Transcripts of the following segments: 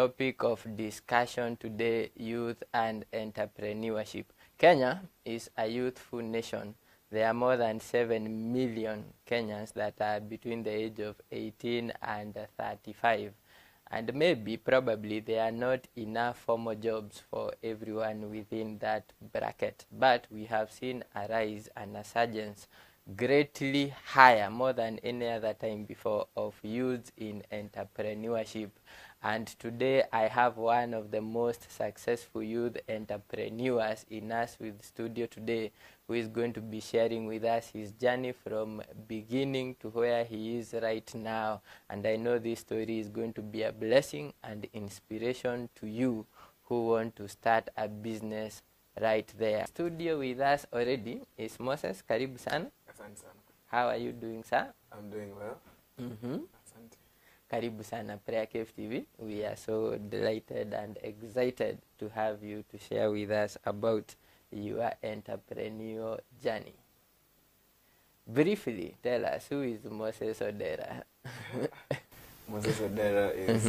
topic of discussion today, youth and entrepreneurship. Kenya is a youthful nation. There are more than 7 million Kenyans that are between the age of 18 and 35. And maybe, probably, there are not enough formal jobs for everyone within that bracket. But we have seen a rise and a surgence greatly higher, more than any other time before, of youth in entrepreneurship. And today I have one of the most successful youth entrepreneurs in us with studio today, who is going to be sharing with us his journey from beginning to where he is right now. And I know this story is going to be a blessing and inspiration to you who want to start a business right there. Studio with us already is Moses. Karibu sana. Asante sana. How are you doing, sir? I'm doing well. Asante. Karibu sana PrayerCave TV. We are so delighted and excited to have you to share with us about your entrepreneurial journey. Briefly, tell us, who is Moses Odera? Moses Odera is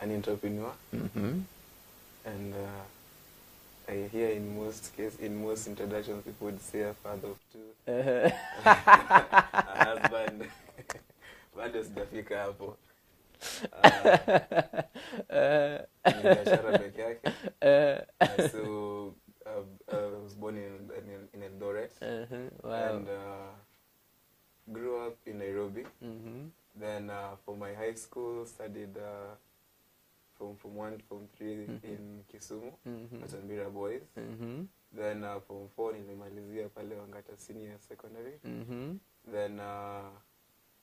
an entrepreneur, and I hear in most introductions, people would say a father of two, a husband. Bado sijafika hapo. Ni biashara peke yake. So I was born in Eldoret. Wow. And grew up in Nairobi. Then for my high school, studied from 1 to form 3 in Kisumu at Ambira Boys. Then from 4 nilimalizia pale Wangata Senior Secondary. Then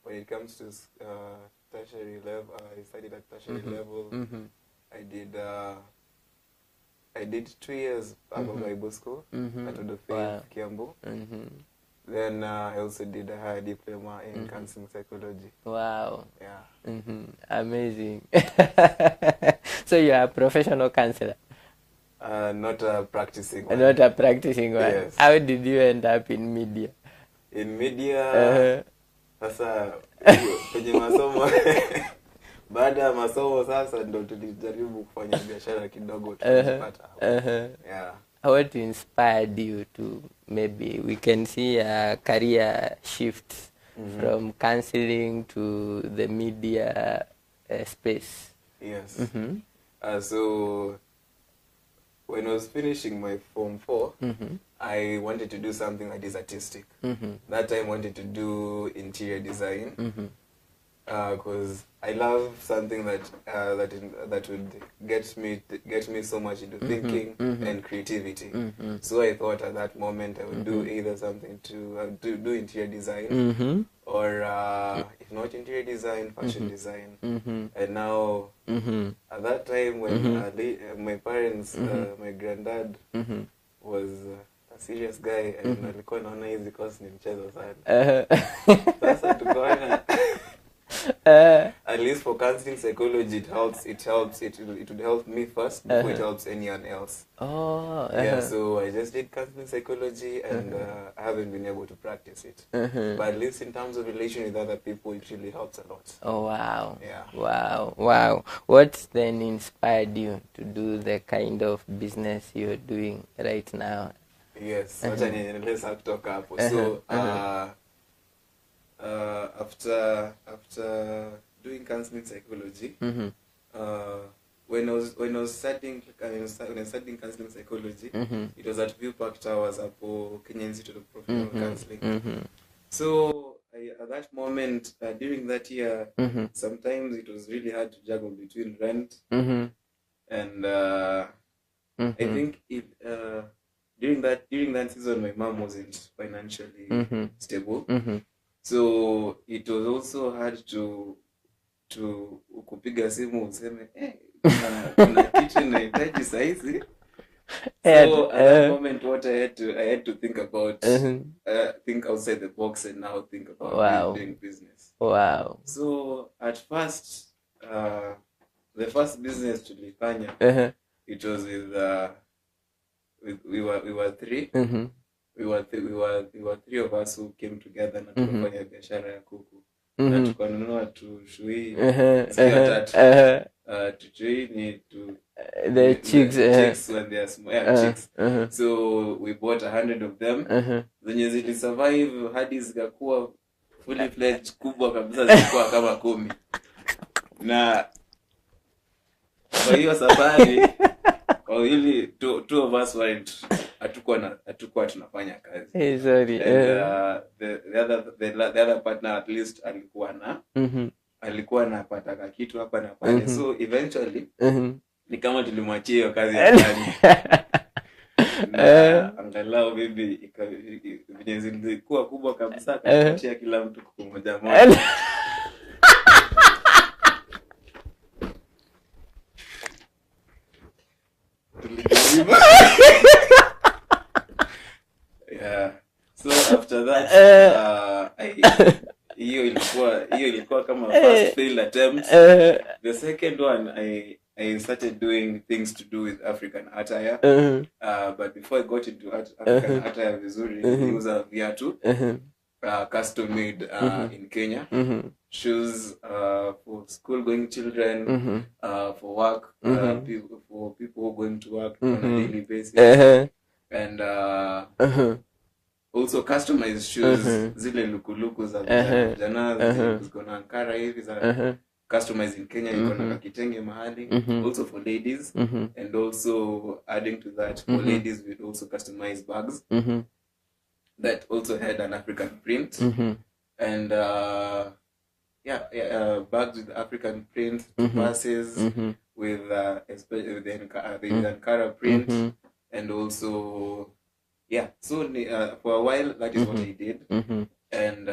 when it comes to tertiary level, I studied at tertiary level. I did 2 years at Bible school at the Faith, Kiambu. Then I also did a higher diploma in counseling psychology. Wow. Yeah. Amazing. So you are a professional counselor? Not a practicing one. Not a practicing one. Yes. How did you end up in media? In media, sasa kwenye masomo baada ya masomo sasa ndo tulijaribu kufanya biashara kidogo tukapata. Yeah. What inspired you to, maybe we can see a career shift from counseling to the media space? Yes. So when I was finishing my Form 4, I wanted to do something that is artistic. That time I wanted to do interior design, because I love something that would get me so much into thinking and creativity. So I thought at that moment I would do either something to do interior design, or if not interior design, fashion design. And now at that time when my parents, my granddad was a serious guy, and alikuwa naona hizi course ni mchezo sana. Sasa tukaona at least for counseling psychology, it would help me first before it helps anyone else. Yeah, so I just did counseling psychology, and I haven't been able to practice it. But at least in terms of relation with other people, it really helps a lot. Oh, wow. Yeah. Wow. What then inspired you to do the kind of business you're doing right now? Yes, let's talk hapo. So after doing counseling psychology, when I was studying counseling psychology, it was at View Park Towers hapo Kenya Institute of Professional Counseling. So at that moment, during that year, sometimes it was really hard to juggle between rent and I think during that season, my mom wasn't financially stable. So it was also hard to kupiga simu useme kuna kitchen nahitaji saizi. So at that moment, what I had to think about, think outside the box, and now think about doing business. Wow. So at first, the first business tulifanya, it was with we were 3. We were 3 of us who came together na tukafanya biashara ya kuku. na tukanunua tushui Uh-huh. tatu. Tushui ni The chicks. Chicks when they are small. Chicks. So we bought 100 of them. Zenye zili survive hadi zikakuwa fully fledged kubwa kabisa, zilikuwa kama 10. Na kwa hiyo safari kwa hili two of us weren't hatukuwa tunafanya kazi. Hey, sorry. And, the other partner at least alikuwa anapata kitu hapa na pale. So eventually ni kama tulimwachia hiyo kazi ya ndani. Na angalau bibi vile zilikuwa kubwa kabisa, akaachia kila mtu kumoja moja. Yeah. So after that hiyo ilikuwa kama first failed attempt. The second one I started doing things to do with African attire. But before I got into African attire vizuri, niuza viatu custom made in Kenya. Shoes for school going children, for work, for people going to work on a daily basis. And also customized shoes, zile luku za vijana ziko na ankara hivi za customized in Kenya, iko na kitenge mahali. Also for ladies, and also adding to that, for ladies we also customized bags that also had an African print. And bags with African print, purses with especially with the ankara print. And also so for a while that is what I did. And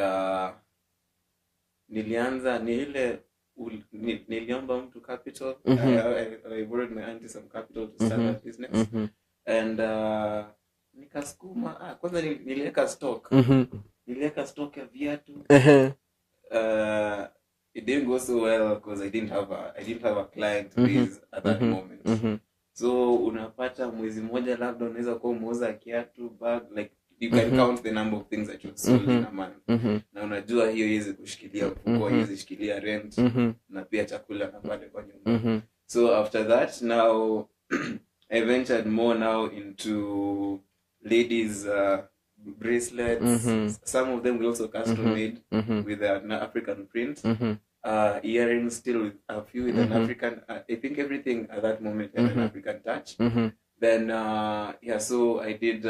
niliomba mtu capital. I borrowed my auntie some capital to start that business. And nikasukuma kwanza niliweka stock. Niliweka stock ya viatu. It didn't go so well because I didn't have a client base at that moment. So unapata mwezi mmoja labda unaweza kuwa umeuza kiatu bag, like you can count the number of things that you've sold in a month. Na unajua hiyo iweze kushikilia mfuko, iweze kushikilia rent na pia chakula na pale kwa nyumba. So after that now I ventured more now into ladies bracelets. Some of them were also custom made with an African print. Earrings still with a few with an African, I think everything at that moment had an African touch. Then so I did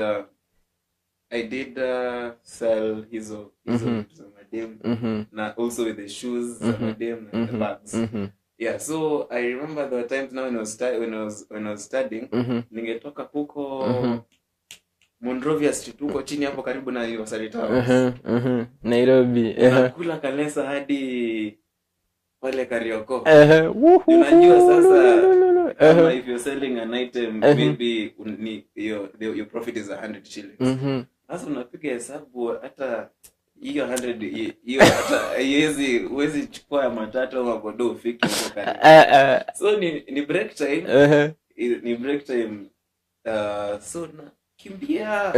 sell hizo madem, na also with the shoes madem and the bags. So I remember there were times now when I was studying, ningetoka huko Monrovia Street huko chini hapo karibu na University Towers, Nairobi, nakula kanesa hadi pale Karioko. Unajua sasa kama if you're selling an item maybe your profit is 100 shillings. Sasa unapiga hesabu hata hiyo 100 hiyo hata huwezi chukua ya matatu au mabodo ufike huko karibu. So ni break time. Ni break time. So na kimbia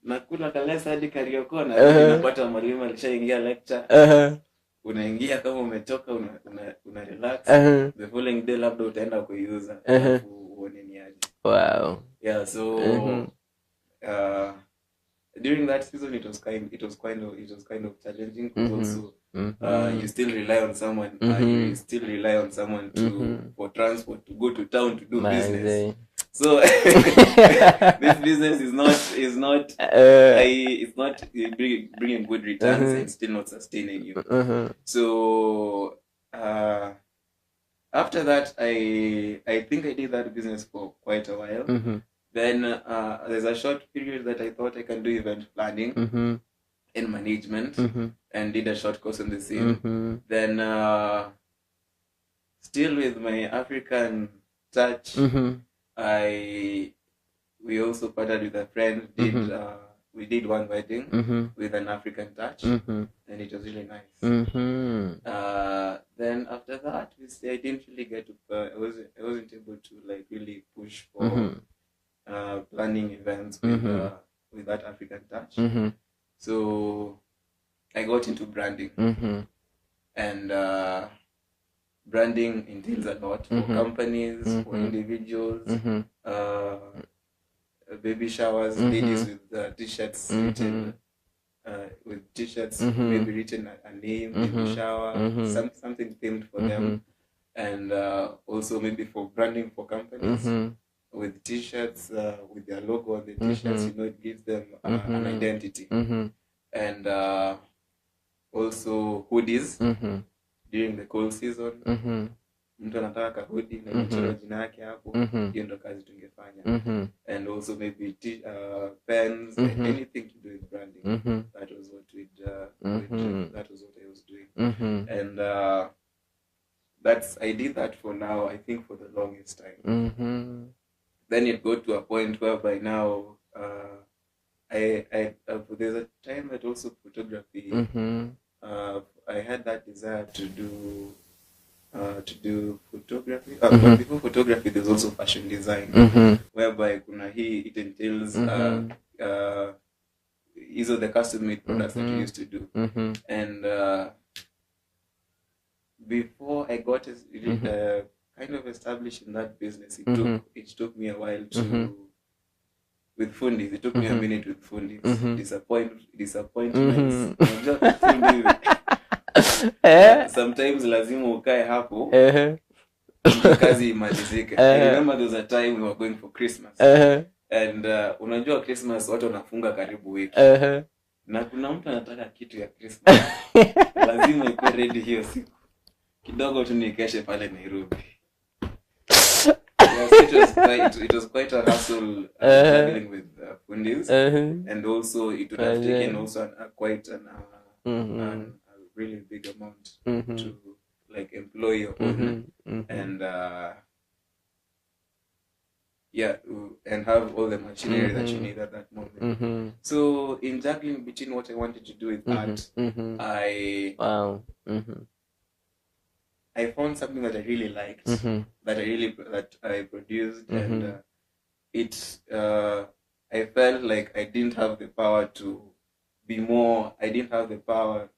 nakula kanesa hadi Karioko na unapata mwalimu alishaingia lecture. Unaingia kama umetoka una relax. The following day labda utaenda kuiuza uone ni aje. Wow. So during that season it was kind of challenging because also you still rely on someone. You still rely on someone for transport to go to town to do business. So this business is not bringing good returns and still not sustaining you. So after that I think I did that business for quite a while. Then there's a short period that I thought I can do event planning and management, and did a short course on the same. Then still with my African touch, we also partnered with a friend. We did one wedding with an African touch, and it was really nice. Then after that, I didn't really get to. I wasn't able to like really push for planning events with that African touch. So I got into branding. and branding entails a lot for companies, for individuals, baby showers, ladies with t-shirts written, with t-shirts maybe written a name, baby shower, something themed for them, and also maybe for branding for companies with t-shirts with their logo on the t-shirts. It gives them an identity, and also hoodies during the cold season. Mtu anataka hoodie na imechorwa jina yake hapo, hiyo ndo kazi tungefanya. And also maybe pens, anything to do with branding. That was what that was what I was doing. And I did that for now, I think for the longest time. Then it got to a point whereby now there's a time that also photography, I had that desire to do photography. But before photography, there's also fashion design, whereby it entails these are the custom-made products that we used to do. And before I got kind of established in that business, it took me a while to with fundis. It took me a minute with fundis. Disappointments. Sometimes lazima ukae hapo kazi imalizike. I remember there was a time we were going for Christmas, and unajua Christmas watu wanafunga karibu wiki, na kuna mtu anataka kitu ya Christmas lazima ikuwe ready hiyo siku kidogo tu nikeshe pale Nairobi. Yes, it was quite a hassle dealing with fundis, and also it would have taken also quite a really big amount to like employ your own and and have all the machinery that you need at that moment. So in juggling between what I wanted to do with art, I found something that I really liked, that I produced, and I felt like I didn't have the power to be more. I didn't have the power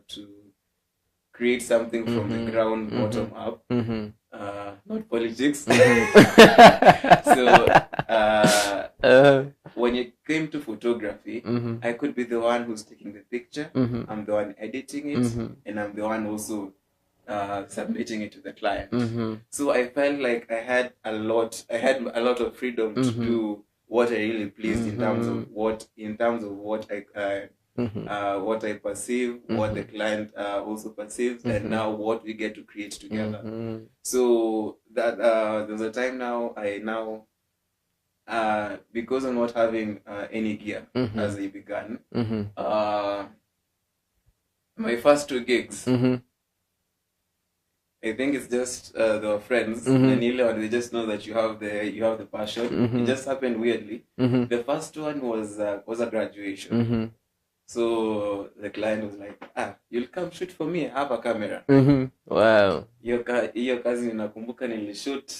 to create something from the ground bottom up, not politics. So when it came to photography, I could be the one who's taking the picture, I'm the one editing it, and I'm the one also submitting it to the client. So I felt like I had a lot of freedom to do what I really pleased in terms of what I perceive, what the client also perceives, and now what we get to create together. So that there's a time now because of not having any gear as I began, my first 2 gigs, I think it's just they were friends, and they just know that you have the passion. It just happened weirdly. The first one was a graduation. So the client was like, you'll come shoot for me, I have a camera. Wow. Hiyo kazi ninakumbuka nilishoot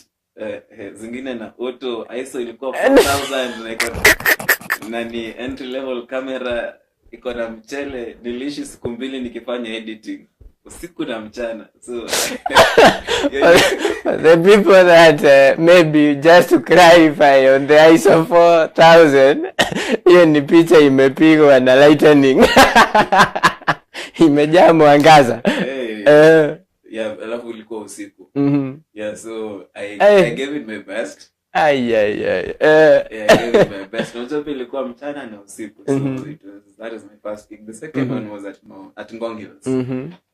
zingine na auto ISO ilikuwa 4000 na ni entry level camera iko na mchele. Niliishi siku 2 nikifanya editing usiku na mchana. So the people that maybe just to clarify on the ISO 4000, hiyo ni picha imepigwa na lightning. Imejaa mwangaza. Alafu ilikuwa usiku. So I gave it my best. I gave it my best. Unajua ilikuwa mchana na usiku. So that is my first gig. The second one was at Ngong Hills.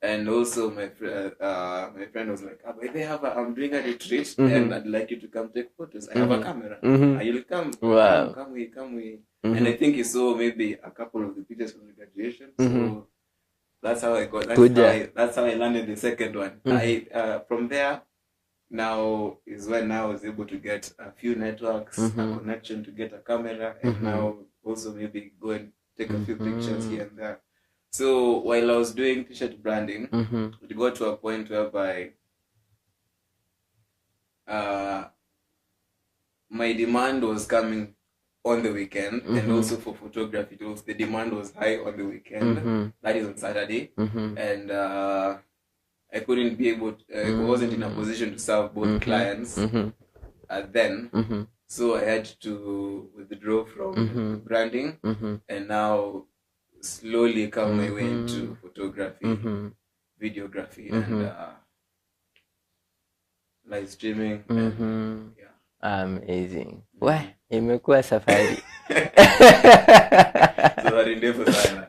And also my friend was like, I'm doing a retreat and I'd like you to come take photos. I have a camera. You'll come. Wow. Come we. And I think he saw maybe a couple of the pictures from the graduation. So that's how I got. That's how I landed the second one. From there, now is when I was able to get a few networks, a connection to get a camera, and now also maybe go and take a few pictures here and there. So while I was doing t-shirt branding, it got to a point whereby my demand was coming on the weekend, and also for photography, the demand was high on the weekend. That is on Saturday, and I couldn't be able. I wasn't in a position to serve both clients then, so I had to withdraw from branding, and now slowly come my way into photography, videography, and live streaming. And, yeah. Amazing. Wah, imekuwa safari. Safari ndefu sana.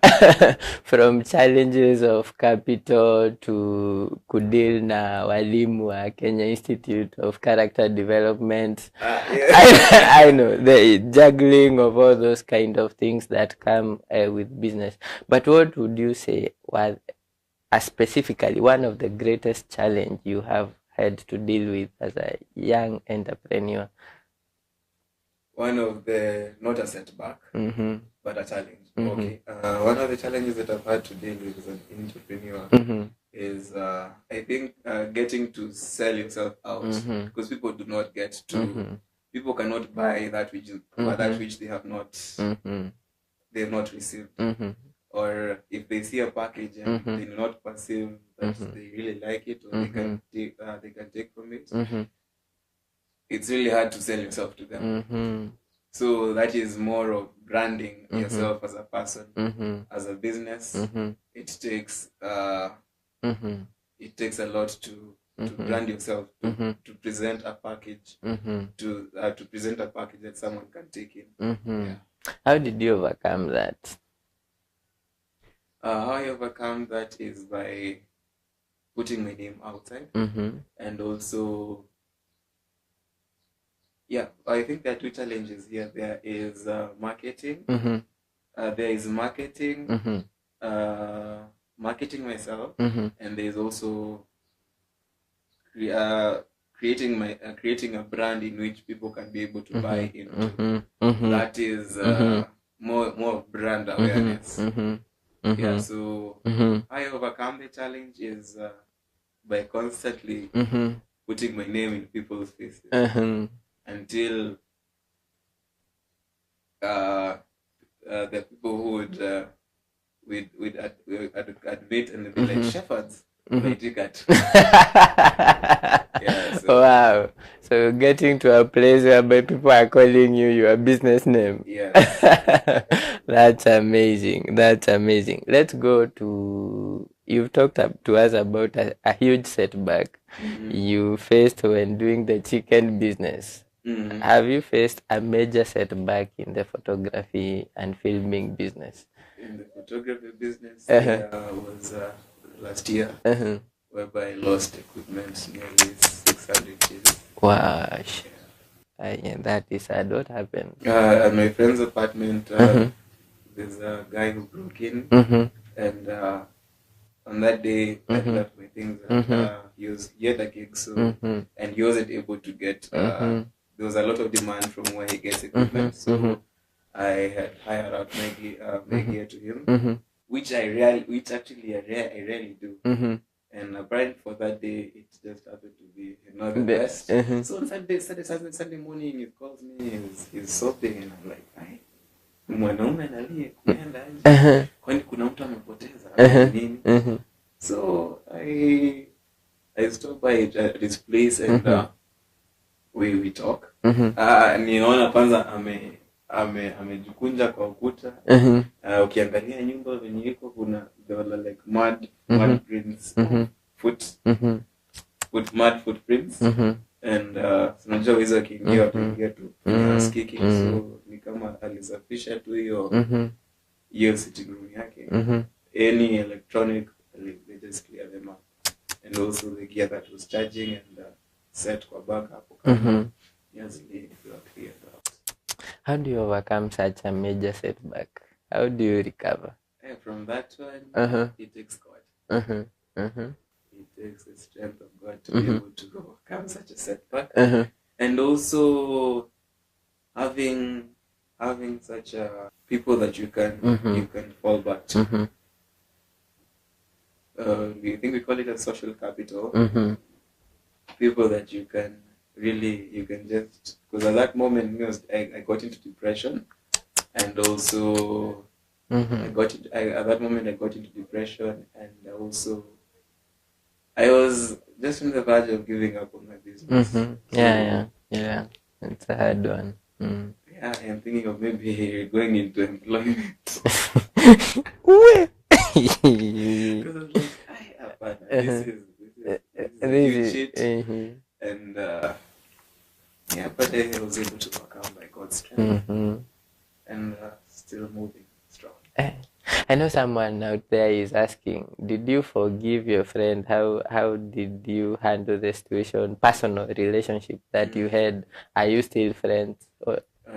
From challenges of capital to kudeal na walimu wa Kenya Institute of Character Development. I know the juggling of all those kind of things that come with business. But what would you say was specifically one of the greatest challenge you have had to deal with as a young entrepreneur? One of the, not a setback, but a challenge. Okay. One of the challenges that I've had to deal with as an entrepreneur is, I think, getting to sell yourself out, because people do not get to, people cannot buy that which they have not, they have not received. Or if they see a package and they do not perceive that they really like it, or they can take from it, it's really hard to sell yourself to them. So that is more of branding yourself as a person, as a business. It takes a lot to brand yourself, to present a package, to present a package that someone can take in. Yeah. How did you overcome that? How I overcome that is by putting my name outside, and also, yeah, I think there are two challenges here. There is marketing. There is marketing, marketing myself, and there is also creating a brand in which people can be able to buy into. That is more brand awareness. Yeah, so I overcome the challenge is by constantly putting my name in people's faces until the people who would admit and be like, shepherds, yeah, so. Wow. So getting to a place whereby people are calling you your business name. Yes. That's amazing. That's amazing. Let's go to, you've talked to us about a huge setback you faced when doing the chicken business. Have you faced a major setback in the photography and filming business? In the photography business, was last year, whereby I lost equipment nearly 600 Gs. Wow. That is sad. What happened? At my friend's apartment, there's a guy who broke in, and on that day, I left my things, and he had a gig, so, and he wasn't able to get, there was a lot of demand from where he gets equipment, so I had hired out my gear to him, which I rarely do. And apparently for that day, it just happened to be not the best. So on Sunday morning, he calls me, he's sobbing, and I'm like, "Ai, mwanaume analia kuenda nje, kwani kuna mtu amepoteza nini?" So I stopped by at his place, and we talk. Ninaona kwanza amejikunja kwa ukuta. Ukiangalia nyumba venye iko, kuna there were like mud prints, mud footprints, and unajua hizo akiingia tu kicking, so ni kama alisafisha tu hiyo sitting room yake. Any electronic, they just clear them up, and also the gear that was charging and set kwa back hapo. Yes, they were cleared out. How do you overcome such a major setback? How do you recover? From that one, it takes God. It takes the strength of God to be able to overcome such a setback, and also having such people that you can fall back to. We think we call it a social capital. People that you can really you can just, because at that moment I got into depression, and also at that moment I got into depression, and also I was just on the verge of giving up on my business. Yeah. It's a hard one. Yeah, I'm thinking of maybe going into employment. Because I was like, but this is a huge shit. And yeah, but I was able to overcome by God's strength, and still moving strong. I know someone out there is asking, did you forgive your friend? How did you handle the situation, personal relationship that you had? Are you still friends?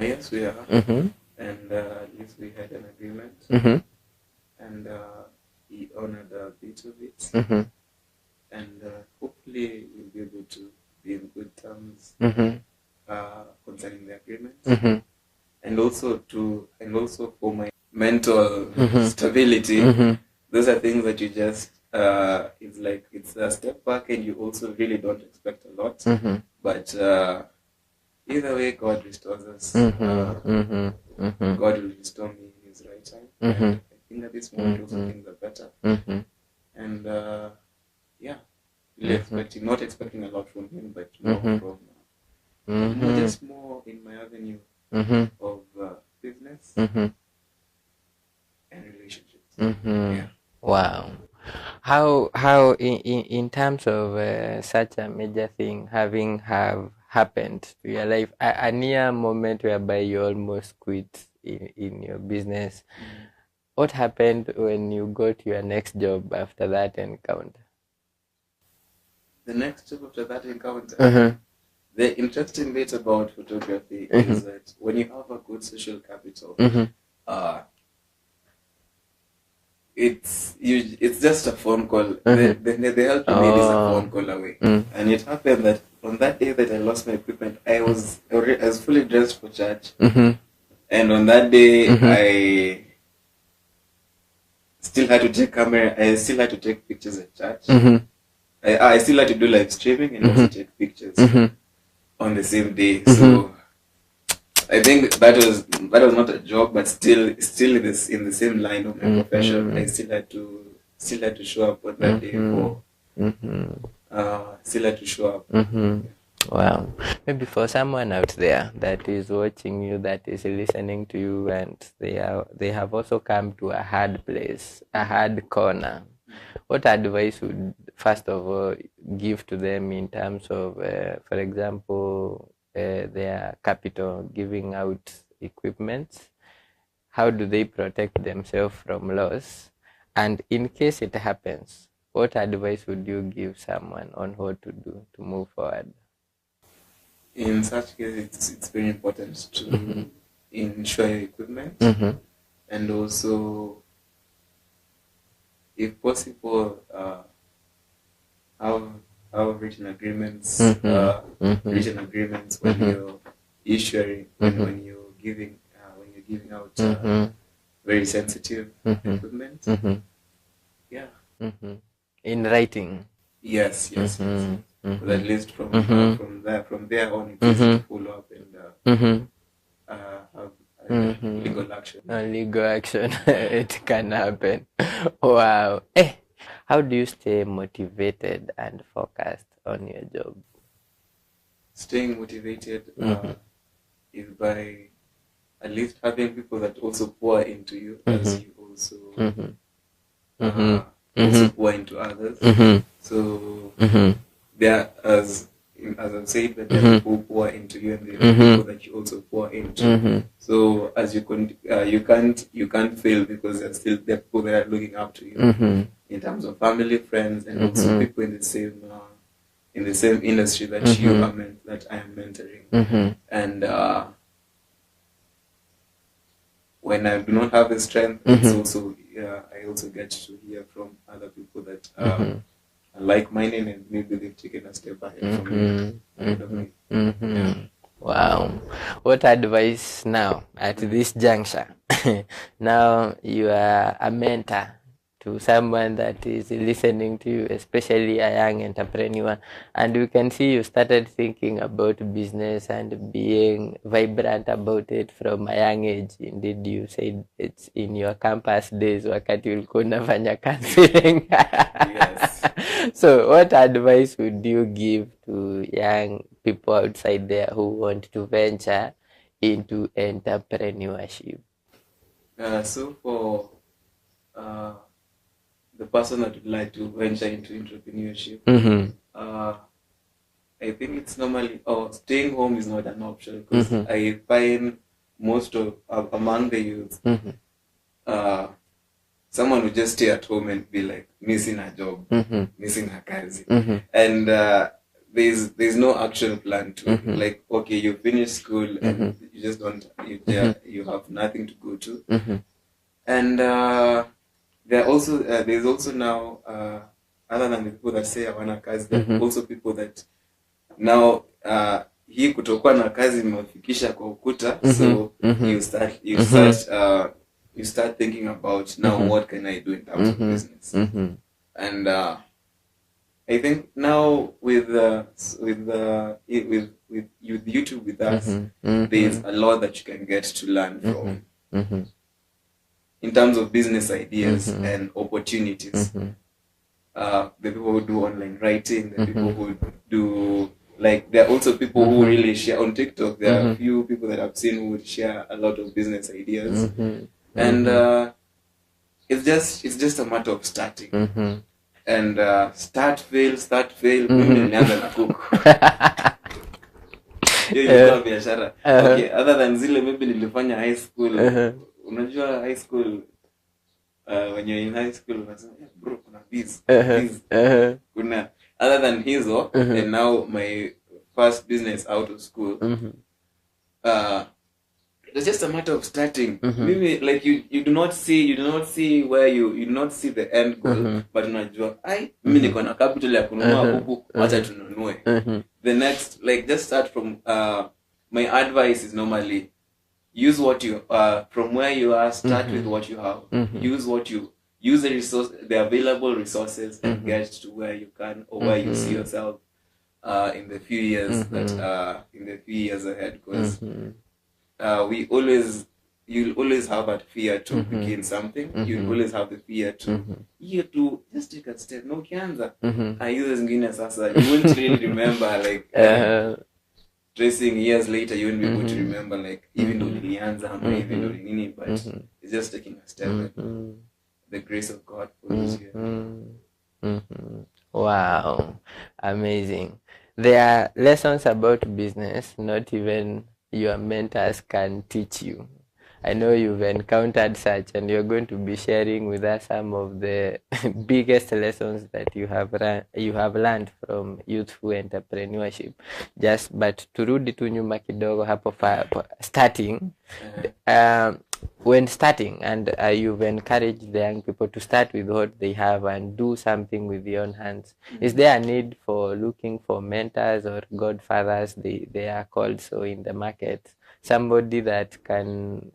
Yes, we are. And at least we had an agreement. And he honored a bit of it. And hopefully we'll be able to be in good terms concerning the agreement. And also for my mental stability, those are things that you just it's like it's a step back, and you also really don't expect a lot. But either way, God restores us. God will restore me in His right time. And I think at this moment also things are better. And yeah, really not expecting a lot from Him, but more from just more in my avenue of business and relationships. Yeah. Wow. How in terms of such a major thing have happened to your life, a near moment whereby you almost quit in your business, what happened when you got your next job after that encounter? The next job after that encounter, the interesting bit about photography is that when you have a good social capital, it's just a phone call. The help you need is a phone call away. And it happened that on that day that I lost my equipment, I was fully dressed for church. And on that day, I still had to take camera. I still had to take pictures at church. I still had to do live streaming and also take pictures on the same day. So I think that was not a job, but still in the same line of my profession. I still had to show up on that day for still had to show up. Wow. Maybe for someone out there that is watching you, that is listening to you, and they have also come to a hard place, a hard corner, what advice would first of all give to them in terms of, for example, their capital, giving out equipment? How do they protect themselves from loss? And in case it happens, what advice would you give someone on what to do to move forward? In such cases, it's very important to insure your equipment, and also, if possible, have written agreements. Written agreements when you're issuing, when you're giving out very sensitive equipment. Yeah. In writing. Yes. But at least from there on, it's easy to follow up and have legal action. Legal action. It can happen. Wow. How do you stay motivated and focused on your job? Staying motivated is by at least having people that also pour into you, as you also pour into others. So there, as I've said, that there are people who pour into you, and there are people that you also pour into. So as you can't fail, because there are people that are looking up to you in terms of family, friends, and also people in the same industry that that I am mentoring. And when I do not have the strength, it's also I also get to hear from other people that are like-minded, and maybe they've taken a step ahead from me. Wow. What advice now at this juncture? Now you are a mentor to someone that is listening to you, especially a young entrepreneur? And we can see you started thinking about business and being vibrant about it from a young age. Indeed, you said it's in your campus days wakati ulikuwa unafanya counseling. Yes. So what advice would you give to young people outside there who want to venture into entrepreneurship? So for the person that would like to venture into entrepreneurship, I think it's normally, staying home is not an option, because I find most of among the youth, someone would just stay at home and be like missing a job, missing a kazi, and there's no action plan to like, okay, you finish school and you just don't, you have nothing to go to, and there are also there's also now other than the people that say hawana kazi, there are also people that now hii kutokuwa na kazi imefikisha kwa ukuta, so you start thinking about now what can I do in terms of business, and I think now with YouTube with us, there's a lot that you can get to learn from in terms of business ideas and opportunities. The people who do online writing, the people who do, like, there are also people who really share on TikTok. There are a few people that I've seen who would share a lot of business ideas, and it's just a matter of starting. And start fail. Mimi nilianza na kuku. Hiyo ilikuwa biashara. Okay, other than zile maybe nilifanya high school. Unajua high school, when you're in high school unasema bro kuna biz. Kuna other than hizo, and now my first business out of school, it's just a matter of starting. Maybe like you do not see where you do not see the end goal, but unajua mimi niko na capital ya kununua kuku, acha tununue. The next, like, just start from my advice is normally use what you from where you are, start with what you have. Use the available resources and get to where you can, or where you see yourself in the few years ahead, because you'll always have that fear to begin something. You'll always have the fear to just take a step. No kianza. Hizo zingine sasa, you won't really remember, like tracing years later, you won't be able to remember, like, even though nilianza ama even though nini, but it's just taking a step, and the grace of God follows you. Wow, amazing. There are lessons about business not even your mentors can teach you. I know you've encountered such, and you're going to be sharing with us some of the biggest lessons that you have learned from youthful entrepreneurship. But turudi tu nyuma kidogo hapo starting, when starting, and you've encouraged the young people to start with what they have and do something with your own hands. Is there a need for looking for mentors or godfathers, they are called so in the market, somebody that can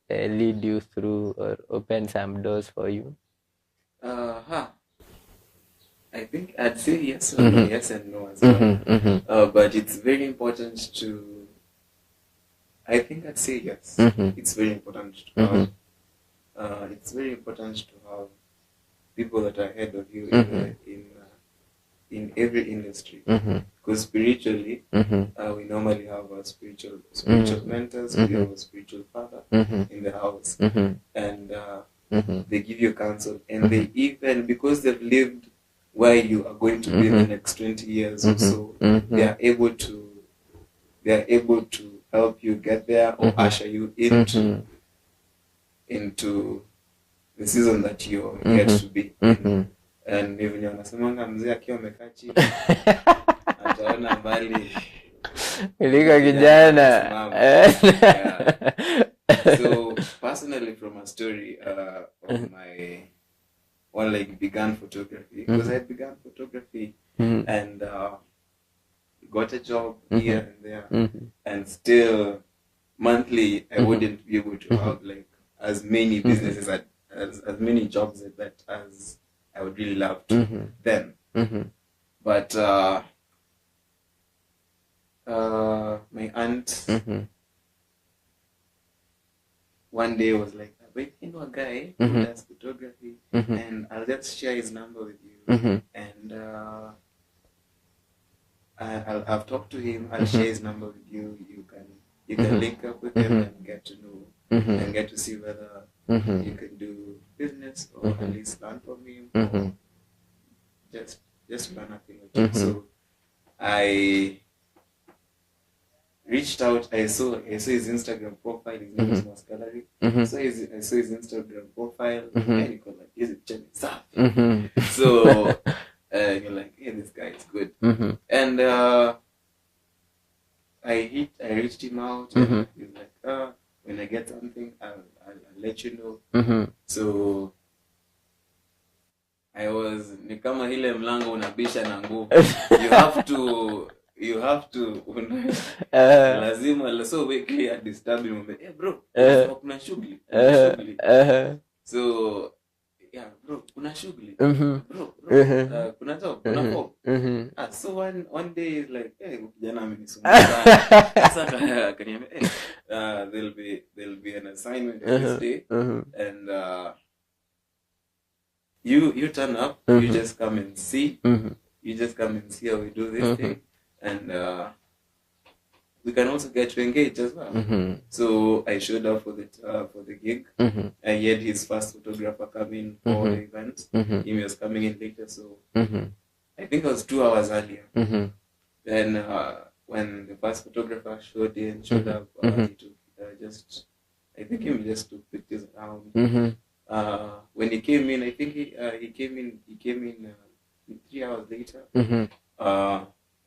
lead you through or open some doors for you? I think I'd say yes or no, yes and no as well. But it's very important to, I think I'd say yes. It's very important to have. It's very important to have people that are ahead of you in every industry. Because spiritually, we normally have our spiritual mentors. We have a spiritual father in the house, and they give you counsel, and they even, because they've lived where you are going to be in the next 20 years or so, they are able to help you get there, or usher you into the season that you're yet to be in. And even wanasemanga mzee akiwa amekaa chini ataona mbali kuliko kijana. So personally, from a story of my began photography, because I began photography and got a job here and there, and still monthly I wouldn't be able to have like as many businesses as many jobs that as I would really love to then. But my aunt one day was like, wait, you know a guy who does photography, and I'll just share his number with you, and I've talked to him. I'll share his number with you. You can link up with him and get to know and get to see whether you can do business or at least learn from him or just learn a thing or two. So I reached out. I saw his Instagram profile. His name is Mascalary. So I saw his Instagram profile, and he got like, "Is it Jenny Safi?" So you're like, "Hey, this guy is good." And I reached him out. And he was like, "When I get something, I'll let you know." So I was ni kama ile mlango unabisha na nguvu. You have to lazima so weekly at disturbing moment. Hey bro, kuna shughuli. So yeah bro, kuna shughuli. Bro, kuna job, kuna job. So one day is like, hey, kijana amenisumbua sana. Sasa akaniambia, hey, there'll be an assignment this day, and you turn up, you just come and see. You just come and see how we do this thing, and we can also get to engage as well. So I showed up for the gig. I had his first photographer come in for the event. He was coming in later, so I think it was 2 hours earlier. Then when the first photographer showed up, he took I think he just took pictures around. When he came in, I think he came in 3 hours later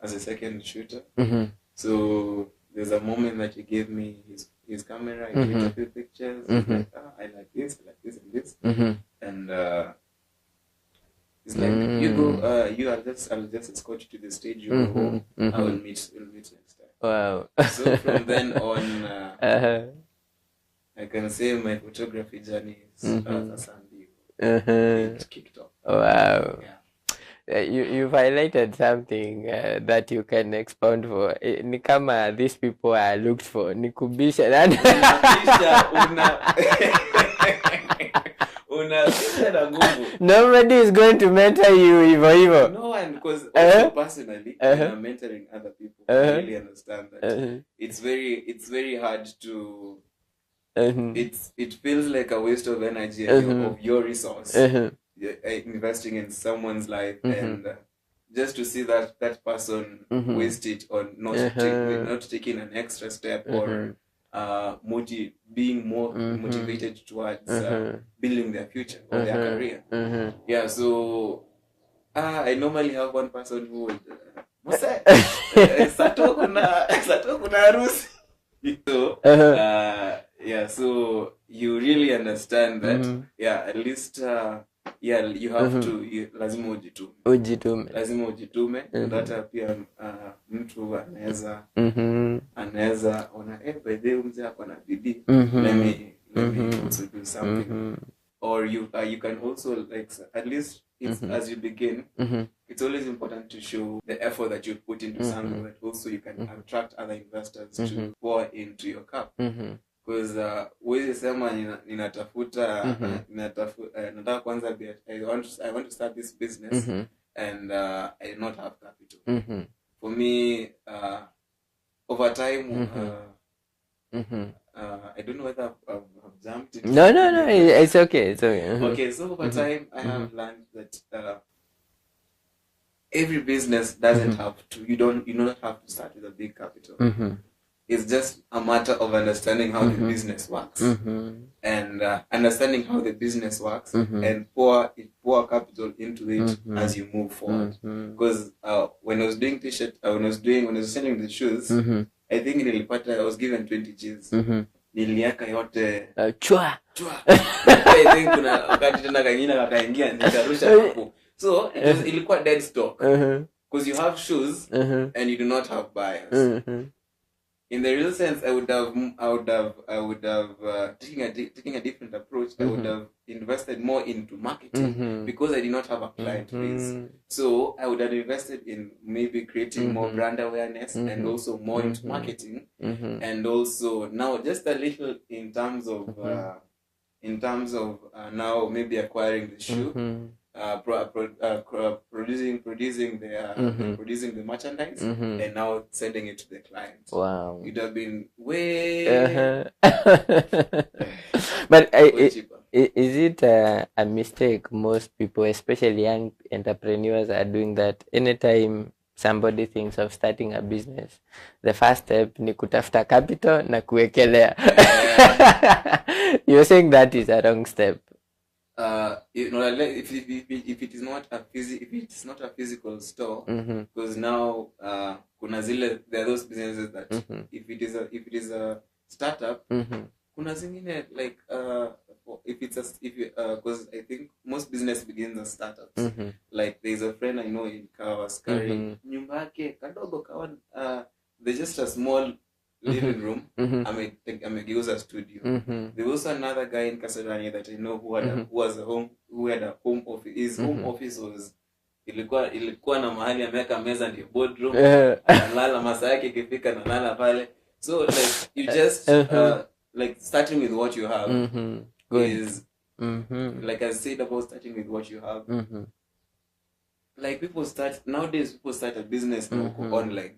as a second shooter. So there's a moment that he gave me his camera. I took a few pictures. Like, I like this, and this. And he's like, you go. I'll just escort you to the stage. You go home. We'll meet next time. Wow. So from then on, I can say my photography journey is a Sunday. It kicked off. Wow. Yeah. You've highlighted something that you can expound for. Ni kama these people are looked for. Ni kubisha. Nobody is going to mentor you even. No one, because also personally, when I'm mentoring other people, I really understand that it's very hard to. It feels like a waste of energy of your resource. Investing in someone's life and just to see that person waste it on not taking an extra step or being more motivated towards building their future or their career. Yeah, so I normally have one person who would Sato kuna harusi. So yeah, so you really understand that at least you have to lazima ujitume hata pia mtu anaweza ona by the mzee ako na bidii, let me also do something. Or you can also like at least it's as you begin, it's always important to show the effort that you put into something that also you can attract other investors to pour into your cup. Because huwezi sema ninatafuta nataka kwanza I want to start this business and I do not have capital. For me over time I don't know whether I've jumped into No, it's okay. Okay, so over time I have learned that every business doesn't have to, you don't have to start with a big capital. It's just a matter of understanding how the business works and understanding how the business works and pour capital into it as you move forward. Because when I was doing t-shirt, when I was selling the shoes, I think I was given 20 G's. Niliaka yote chua. I think kuna wakati tena kangine kakaingia nikarusha hapo. So ilikuwa dead stock. Because you have shoes and you do not have buyers. in the real sense, I would have taking a different approach. I would have invested more into marketing because I did not have a client base. So I would have invested in maybe creating more brand awareness and also more into marketing, and also now just a little in terms of now maybe acquiring the shoe. Producing the merchandise and now sending it to the client. Wow. It would have been way but is it a mistake? Most people, especially young entrepreneurs, are doing that. Anytime somebody thinks of starting a business, the first step ni kutafuta capital na kuwekelea. You're saying that is a wrong step. If it is not a physical store, because now kuna zile, there are those businesses that if it is a startup, kuna zingine like because I think most business begins as startups. Like there's a friend I know in Kawas carrying nyumba yake kadogo kawa, there's just a small living room. Amegeuza a studio. There was another guy in Kasarani that I know who had a home office. His home office was ilikuwa na mahali ameweka meza ndio boardroom. Analala masaa yake ikifika na nala pale. So like you just like starting with what you have is like I said about starting with what you have. Like nowadays people start a business online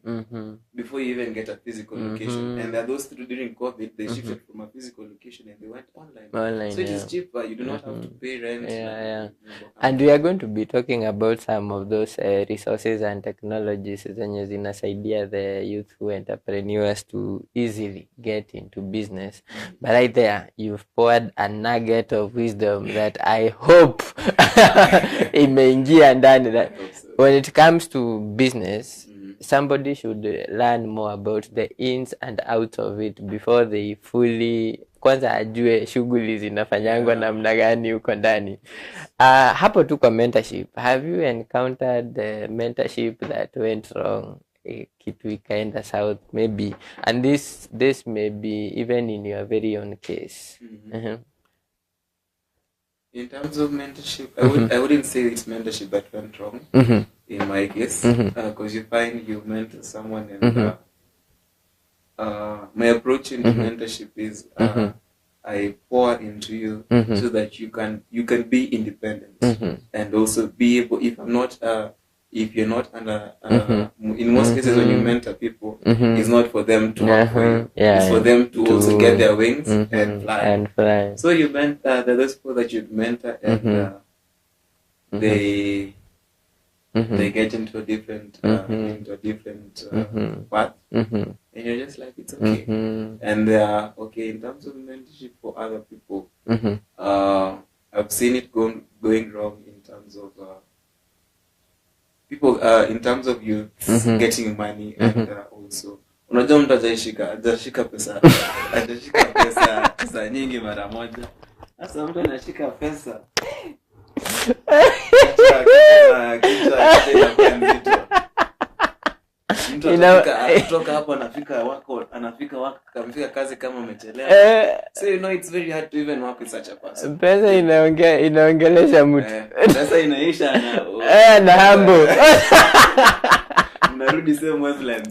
before you even get a physical location. And there are those during COVID, they shifted from a physical location and they went online. So it is cheaper. You do not have to pay rent. And we are going to be talking about some of those resources and technologies zenye zinasaidia the youthful entrepreneurs to easily get into business. But right there, you've poured a nugget of wisdom that I hope imeingia ndani that when it comes to business, somebody should learn more about the ins and outs of it before they fully kwanza ajue shughuli zinafanyangwa namna gani huko ndani. Hapo tu kwa mentorship, have you encountered the mentorship that went wrong? Kitu ikaenda south maybe, and this may be even in your very own case. In terms of mentorship, I wouldn't say it's mentorship that went wrong in my case, because you find you mentor someone and my approach into mentorship is I pour into you so that you can be independent and also be able, if you're not under in most cases when you mentor people, it's not for them to work for you, it's for them to also get their wings and fly. So you mentor those people that you mentor and they get into a different path, and you're just like, it's okay. And they are okay in terms of mentorship for other people. I've seen it going wrong in terms of people, in terms of you getting money and also unajua mtu hajashika pesa nyingi mara moja. Sasa mtu anashika pesa kutoka hapo anafika kazi kama umechelewa. So you know it's very hard to even work with such a person. Pesa inaongelesha mtu. Pesa inaisha na hambo. Narudi same Muslim.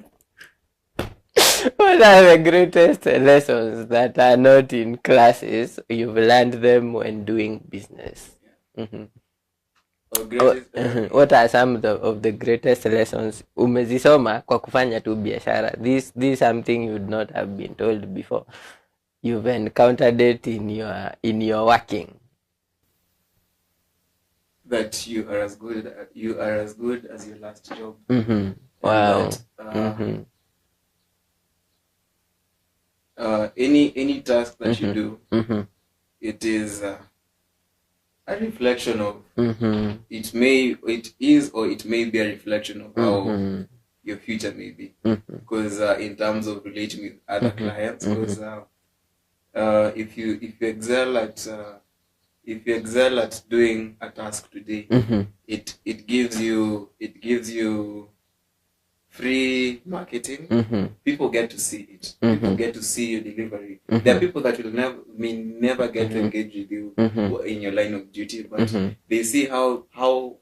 What are the greatest lessons that are not in classes? You've learned them when doing business. What are some of the greatest lessons umezisoma kwa kufanya tu biashara? This is something you would not have been told before. You've encountered it in your working. That you are as good as your last job. Wow. That, any task that you do, it is a reflection of it is or it may be a reflection of how your future may be, because in terms of relating with other clients, because if you excel at doing a task today, it gives you free marketing. People get to see it. People get to see your delivery. There are people that will never get to engage with you in your line of duty, but they see how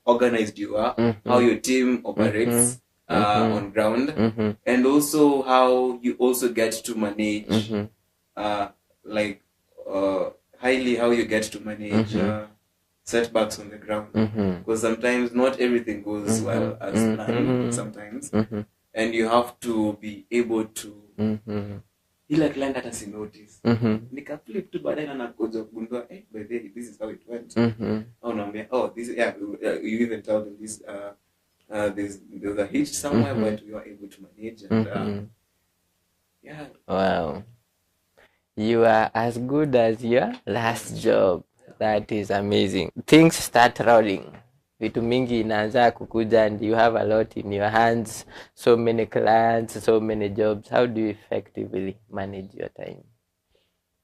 organized you are, how your team operates on ground, and also how you also get to manage, highly how you get to manage setbacks on the ground, because sometimes not everything goes well as planned sometimes, and you have to be able to ila client hata si notice nikaflip tu baadaye na nakuja kugundua by the way this is how it went, au naambia this you even tell them this there's a hitch somewhere, but we are able to manage, and wow, you are as good as your last job. That is amazing. Things start rolling, vitu mingi inaanza kukuja, and you have a lot in your hands, so many clients, so many jobs. How do you effectively manage your time?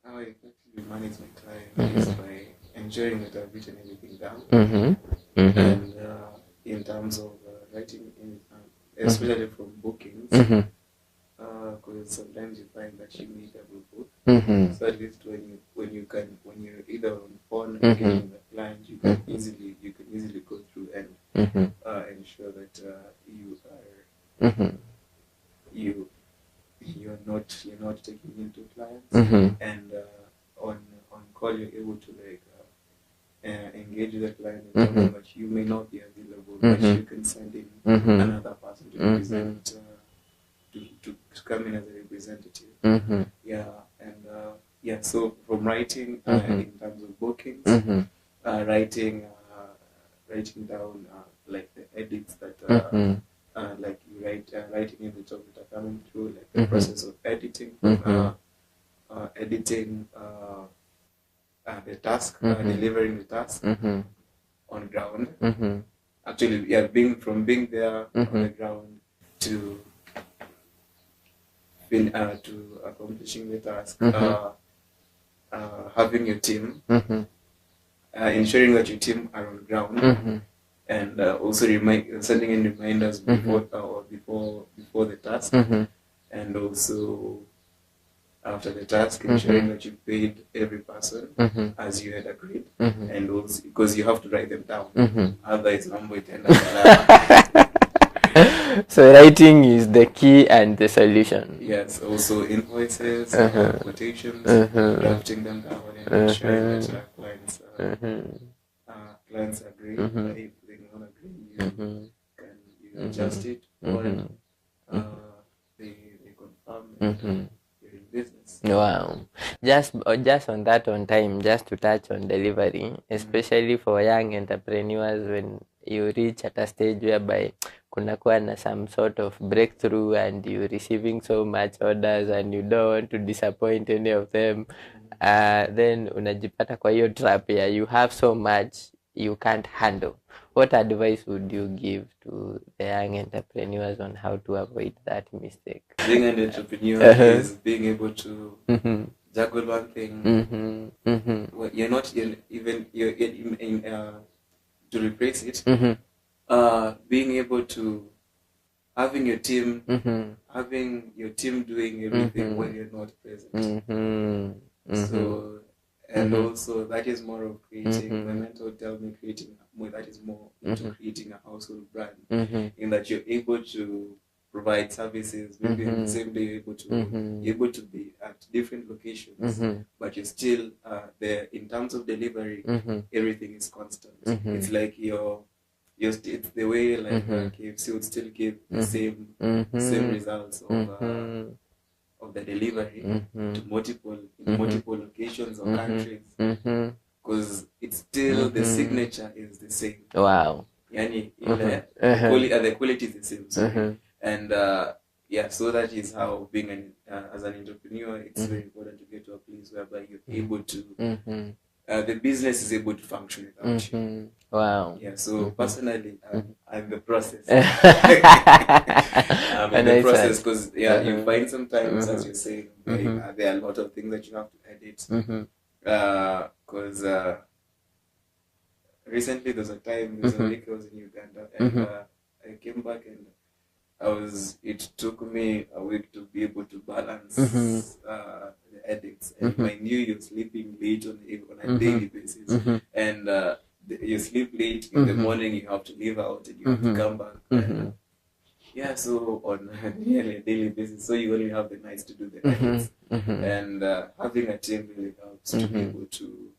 How I effectively manage my time is by ensuring that I've written everything down, and in terms of writing, especially from bookings, because sometimes you find that you need double book. So at least when you're either on phone or getting the client, you can easily go through and ensure that you are you're not taking into clients, and on call you're able to engage with the client and tell them that you may not be available, but you can send in another person to represent. To come in as a representative. So from writing in terms of bookings, writing down like the edits that like you writing images that are coming through, like the process of editing, editing the task, delivering the task on ground. Actually, being there on the ground to accomplishing the task, having your team, ensuring that your team are on ground, and also sending in reminders before the task, and also after the task, ensuring that you paid every person as you had agreed, and also because you have to write them down, otherwise number it end up. So writing is the key and the solution. Yes, also invoices, quotations, drafting them down and ensuring that clients agree. If they don't agree, you adjust it, or they confirm you're in business. Wow. Just on that, on time, just to touch on delivery, especially for young entrepreneurs, when you reach at a stage whereby kunakuwa na some sort of breakthrough and you're receiving so much orders and you don't want to disappoint any of them, then unajipata kwa hiyo trap ya you have so much you can't handle. What advice would you give to the young entrepreneurs on how to avoid that mistake? Being an entrepreneur is being able to juggle one thing. Well, you're not to replace it. Being able to having your team doing everything when you're not present. So and also that is more of creating. My mentor tell me creating more. That is more into creating a household brand, in that you're able to provide services. Maybe in the same day you're able to be at different locations, but you're still there. In terms of delivery, everything is constant. It's like it's the way like KFC would still give the same results of the delivery to multiple locations or countries, because it's still the signature is the same. Wow. Yani the quality is the same. So, and so that is how being as an entrepreneur, it's very important to get to a place whereby you're able to the business is able to function without you. Wow. Yeah, so personally, I'm the process. I'm And the I process said- because you find sometimes, as you're saying, there are a lot of things that you have to edit. Because recently there was a week I was in Uganda, and I came back and it took me a week to be able to balance the edits. And I knew you're sleeping late on a daily basis. And you sleep late in the morning, you have to leave out and you have to come back. And, yeah, so on nearly a daily basis, so you only have the nights to do the edits. And having a team really helps to be able to,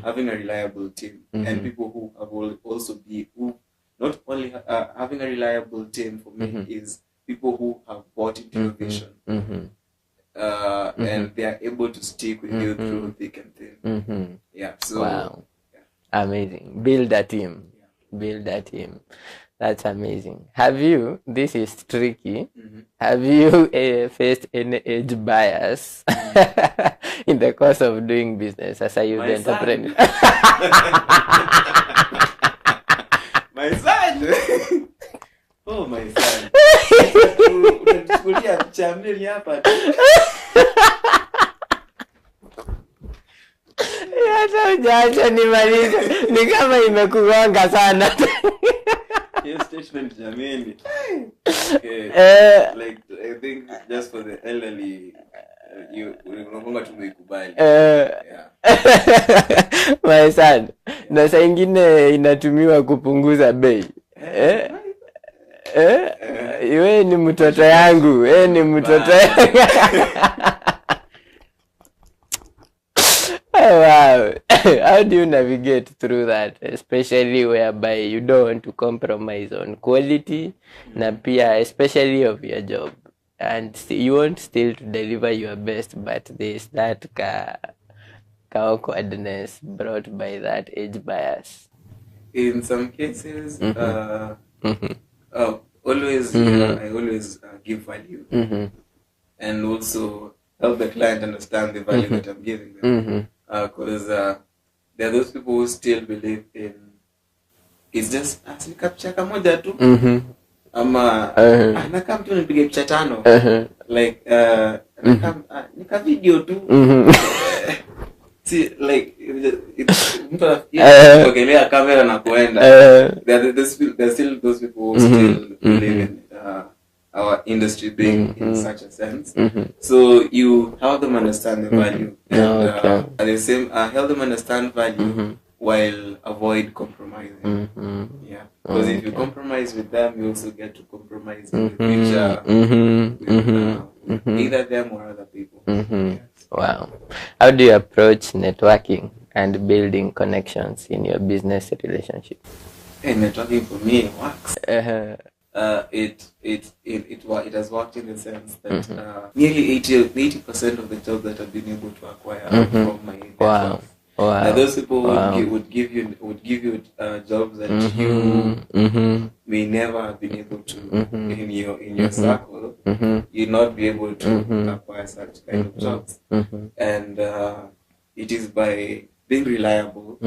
having a reliable team and people who will also be, who not only having a reliable team for me is people who have bought into your vision and they are able to stick with you through thick and thin. Yeah, so. Wow. Yeah. Amazing. Build a team. Yeah. Build a team. That's amazing. Have you, this is tricky, have you faced any age bias in the course of doing business as a youth entrepreneur? My son! Oh, my son. Hata nimaliza. Ni kama imekugonga sana. Yes, statement jamani. Like I think just for the elderly, you unakonga tumekubali. My son, na saa ingine inatumiwa kupunguza bei. Wewe ni mtoto yangu, wewe ni mtoto yangu. Oh, wow. How do you navigate through that, especially whereby you don't want to compromise on quality, na pia especially of your job, and you want still to deliver your best, but there's that awkwardness brought by that age bias? In some cases, always I always give value, and also help the client understand the value that I'm giving them. Because there are those people who still believe in it's just capture kamoja tu ama nakam tu nipige picha tano like nakam nika video tu see like mtu anafikiria kamera na kuenda. There's still those people who still believe in our industry being in such a sense. So you help them understand the value and at the same help them understand value while avoid compromising. Yeah, because if you compromise with them, you also get to compromise in the future with either them or other people. Yes. Wow. How do you approach networking and building connections in your business relationship? Hey, networking for me works. It has worked in the sense that nearly 80% of the jobs that I've been able to acquire are from my network. Wow. Those people would give you jobs that you may never have been able to in your circle. You'd not be able to acquire such kind of jobs, and it is by being reliable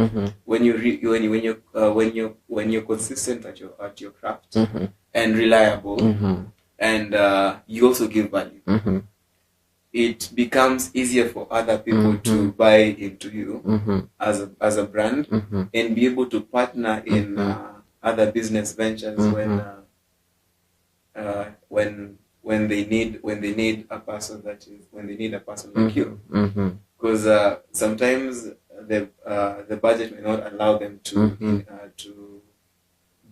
when you're consistent at your craft and reliable, and you also give value. It becomes easier for other people to buy into you as a brand and be able to partner in other business ventures when they need a person like you, because sometimes the budget may not allow them to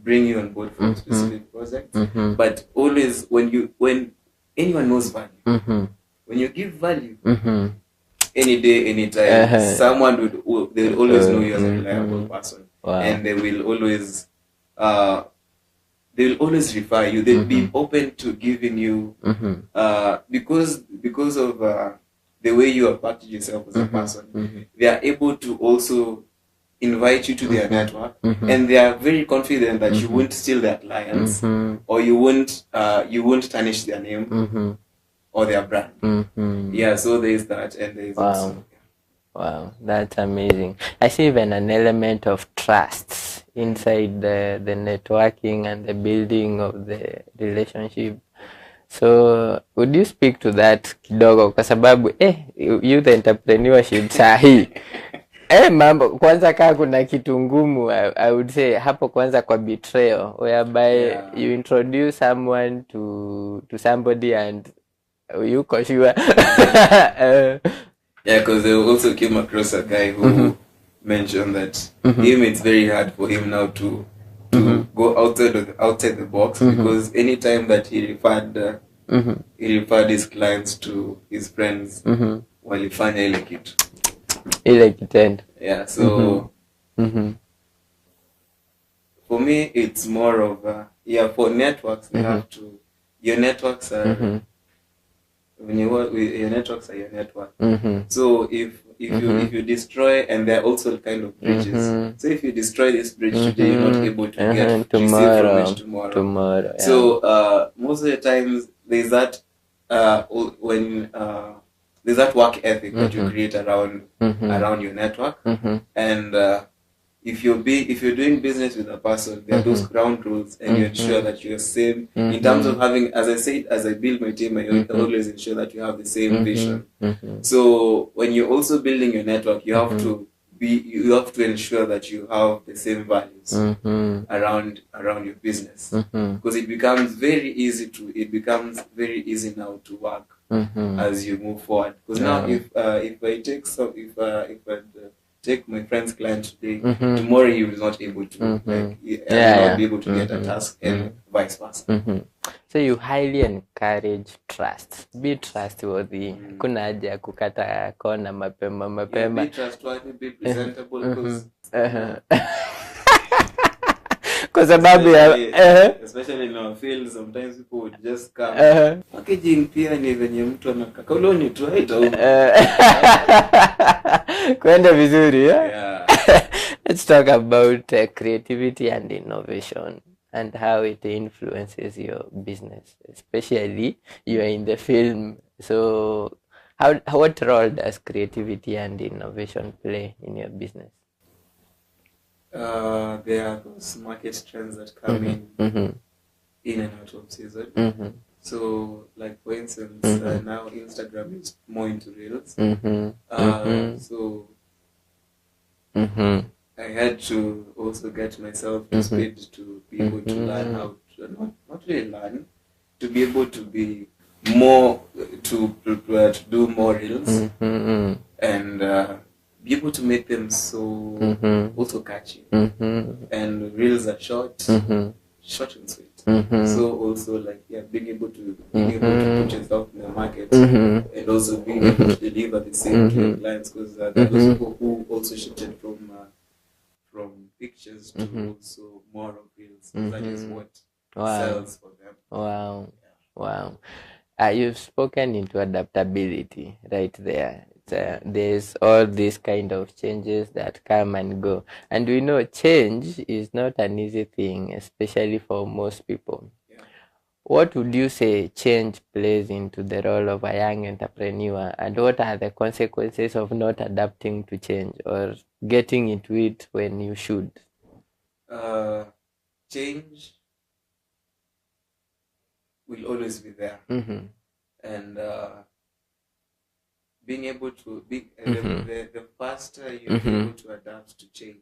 bring you on board for specific projects, but always when anyone knows value. When you give value, any day, anytime, someone they will always know you as a reliable person, and they will always refer you. They'll be open to giving you because of the way you have packaged yourself as a person. They are able to also invite you to their network, and they are very confident that you won't steal their clients or you won't tarnish their name. Or their brand. Yeah, so there is that, and there is also. Wow, that's amazing. I see even an element of trust inside the networking and the building of the relationship. So, would you speak to that kidogo? Kwa sababu, youth entrepreneurship sahi. Mambo kwanza kaa kuna kitu ngumu, I would say hapo kwanza kwa betrayal, whereby you introduce someone to somebody and you sure. Because they also came across a guy who mentioned that him, it's very hard for him now to go outside the box, because anytime that he referred his clients to his friends, walifanya ile kitu. Ile kitendo. Yeah, so for me it's more of for networks, you have to, your networks are when you work with your networks are your network. So if you destroy, and they're also kind of bridges. So if you destroy this bridge today, you're not able to get tomorrow. Tomorrow. Yeah. So most of the times there's that when there's that work ethic that you create around your network, and if you're doing business with a person, there are those ground rules, and you ensure that you're same in terms of having, as I said, as I build my team, I always ensure that you have the same vision. So when you're also building your network, you have to ensure that you have the same values around your business, because it becomes very easy now to work as you move forward. Because now if I take my friend's client today, tomorrow he was not able to not be able to get a task, and vice versa. So you highly encourage trust. Be trustworthy. Kuna haja kukata kona mapema. Be trustworthy, be presentable, because kwa sababu especially in our field, sometimes people would just come. Packaging pia ni venye mtu anakaka uloni tu haita kwenda vizuri. Yeah. Let's talk about creativity and innovation and how it influences your business, especially you are in the film. So what role does creativity and innovation play in your business? There are those market trends that come in and out of season. So, like for instance, now Instagram is more into reels. So I had to also get myself to speed to be able to learn how to not really learn, to be able to be more to do more reels and be able to make them so also catchy. And reels are short and sweet. So also like being able to put yourself in the market and also being able to deliver the same to your clients, because there are those people who also shifted from pictures to also more of reels. That is what sells for them. Wow. You've spoken into adaptability right there. There's all these kind of changes that come and go, and we know change is not an easy thing, especially for most people. What would you say change plays into the role of a young entrepreneur, and what are the consequences of not adapting to change or getting into it when you should? Change will always be there, and being able to be the faster you're able to adapt to change,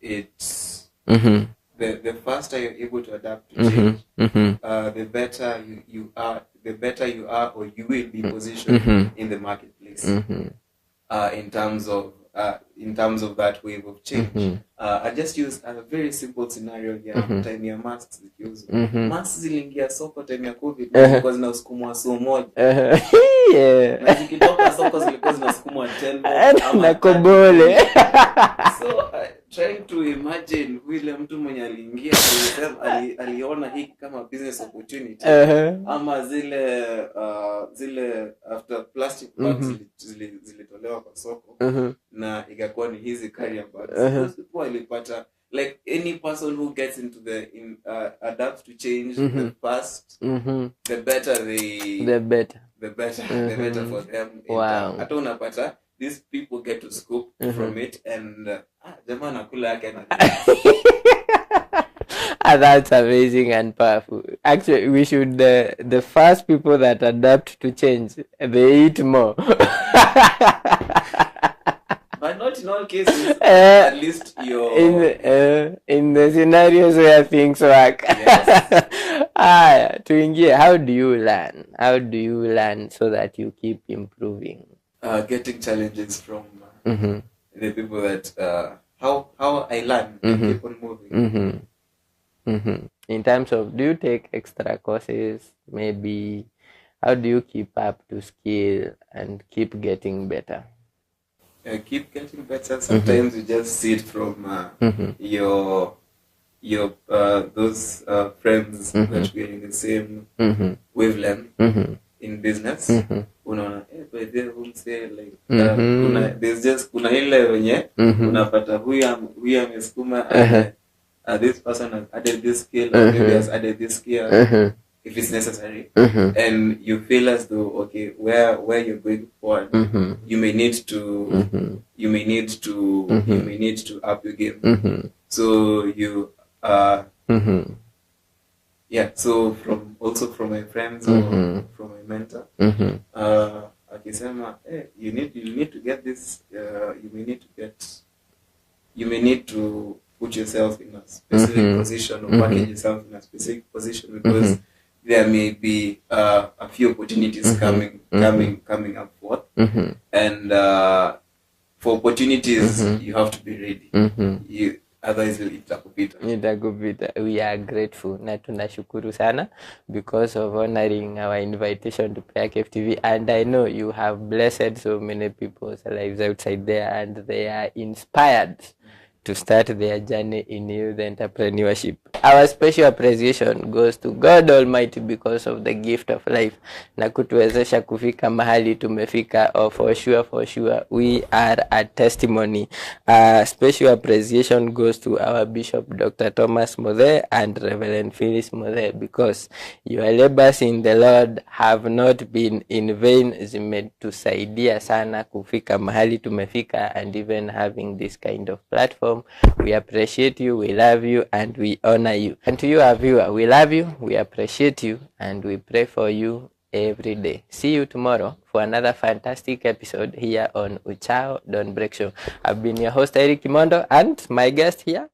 it's the faster you're able to adapt to change, the better you are, or you will be positioned in the marketplace in terms of that wave of change. I just use a very simple scenario here. Time ya masks zikiuzwa, masks zilingia soko time ya COVID because zinasukumwa so moja, na zikitoka soko zilikuwa zinasukumwa 10 na kobole. So trying to imagine vile mtu mwenye aliingia aliona hiki kama business opportunity, ama zile after plastic bags zilitolewa kwa soko na ikakuwa ni hizi carrier bags. People walipata, like any person who gets into adapts to change the fast, the better for them. Wow. Hata unapata these people get to scoop from it, and jamaa nakula yake na that's amazing and powerful. Actually, we should the first people that adapt to change, they eat more. But not not in all cases, at least you're... in the scenarios where things work. Yes. Tuingie, how do you learn? How do you learn so that you keep improving? Getting challenges from the people that how I learn and keep on moving. In terms of, do you take extra courses? Maybe, how do you keep up to skill and keep getting better? Keep getting better. Sometimes you just see it from your those friends that we are in the same wavelength in business. Unaona by the say like there's just kuna ile wenye unapata huyu amesukuma this person has added this skill or maybe has added this skill if it's necessary, and you feel as though okay, where you're going forward, you may need to up your game. So you so from my friends or from my mentor, akisema you need to get this, you may need to put yourself in a specific position or package yourself in a specific position because there may be a few opportunities coming up forth, and for opportunities you have to be ready. Otherwise itakupita. We are grateful na tunashukuru sana because of honoring our invitation to PrayerCave TV, and I know you have blessed so many people's lives outside there and they are inspired to start their journey in youth entrepreneurship. Our special appreciation goes to God Almighty because of the gift of life na kutuwezesha kufika mahali tumefika. For sure we are a testimony. Special appreciation goes to our Bishop Dr. Thomas Mothe and Reverend Phyllis Mothe because your labors in the Lord have not been in vain. Zimetusaidia sana kufika mahali tumefika, and even having this kind of platform. We appreciate you, we love you, and we honor you. And to you, our viewer, we love you, we appreciate you, and we pray for you every day. See you tomorrow for another fantastic episode here on Uchao Don't Break Show. I've been your host, Eric Kimondo, and my guest here,